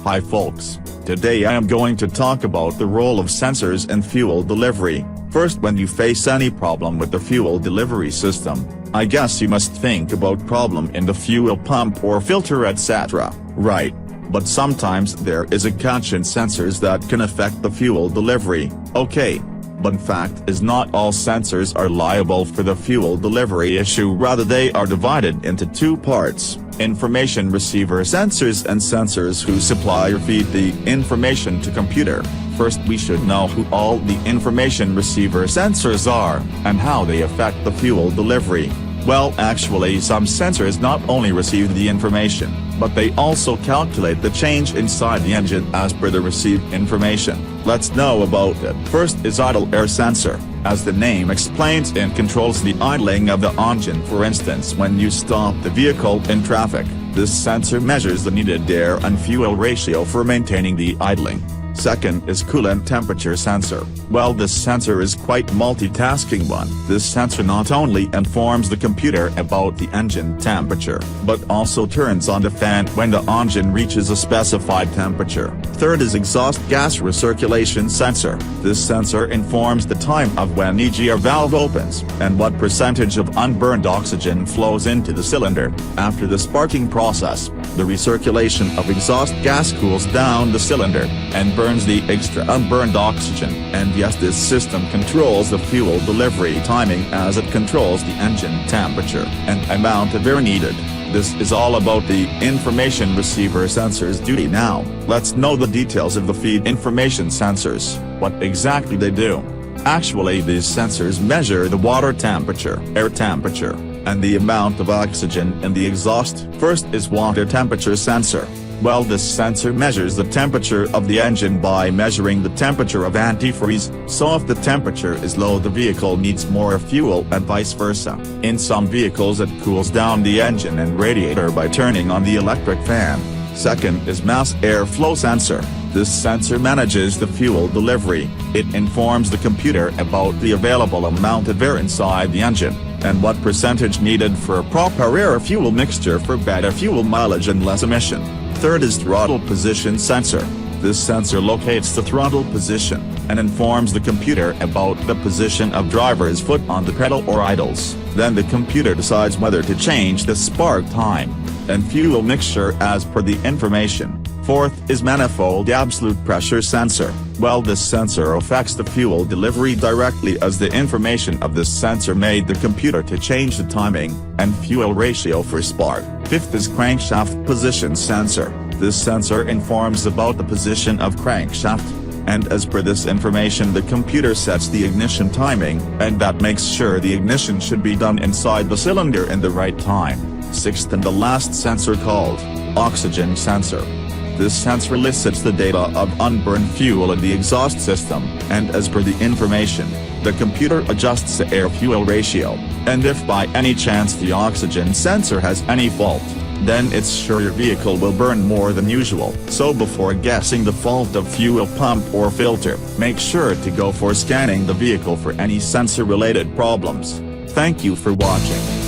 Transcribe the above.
Hi folks, today I am going to talk about the role of sensors in fuel delivery. First, when you face any problem with the fuel delivery system, I guess you must think about problem in the fuel pump or filter etc. Right. But sometimes there is a catch in sensors that can affect the fuel delivery, okay. But fact is not all sensors are liable for the fuel delivery issue, rather they are divided into two parts: information receiver sensors and sensors who supply or feed the information to computer. First, we should know who all the information receiver sensors are, and how they affect the fuel delivery. Well, actually some sensors not only receive the information, but they also calculate the change inside the engine as per the received information. Let's know about it. First is idle air sensor. As the name explains, it controls the idling of the engine. For instance, when you stop the vehicle in traffic, this sensor measures the needed air and fuel ratio for maintaining the idling. Second is coolant temperature sensor. Well, this sensor is quite multitasking one. This sensor not only informs the computer about the engine temperature, but also turns on the fan when the engine reaches a specified temperature. Third is exhaust gas recirculation sensor. This sensor informs the time of when EGR valve opens, and what percentage of unburned oxygen flows into the cylinder. After the sparking process, the recirculation of exhaust gas cools down the cylinder, and burns the extra unburned oxygen. And yes, this system controls the fuel delivery timing as it controls the engine temperature and amount of air needed. This is all about the information receiver sensor's duty. Now, let's know the details of the feed information sensors, what exactly they do. Actually, these sensors measure the water temperature, air temperature, and the amount of oxygen in the exhaust. First is water temperature sensor. Well, this sensor measures the temperature of the engine by measuring the temperature of antifreeze, so if the temperature is low the vehicle needs more fuel and vice versa. In some vehicles it cools down the engine and radiator by turning on the electric fan. Second is mass airflow sensor. This sensor manages the fuel delivery. It informs the computer about the available amount of air inside the engine, and what percentage needed for a proper air-fuel mixture for better fuel mileage and less emission. Third is throttle position sensor. This sensor locates the throttle position, and informs the computer about the position of driver's foot on the pedal or idles. Then the computer decides whether to change the spark time and fuel mixture as per the information. Fourth is manifold-absolute pressure sensor. Well, this sensor affects the fuel delivery directly, as the information of this sensor made the computer to change the timing and fuel ratio for spark. Fifth is crankshaft position sensor. This sensor informs about the position of crankshaft, and as per this information the computer sets the ignition timing, and that makes sure the ignition should be done inside the cylinder in the right time. Sixth and the last sensor called oxygen sensor. This sensor elicits the data of unburned fuel in the exhaust system, and as per the information, the computer adjusts the air-fuel ratio, and if by any chance the oxygen sensor has any fault, then it's sure your vehicle will burn more than usual. So before guessing the fault of fuel pump or filter, make sure to go for scanning the vehicle for any sensor-related problems. Thank you for watching.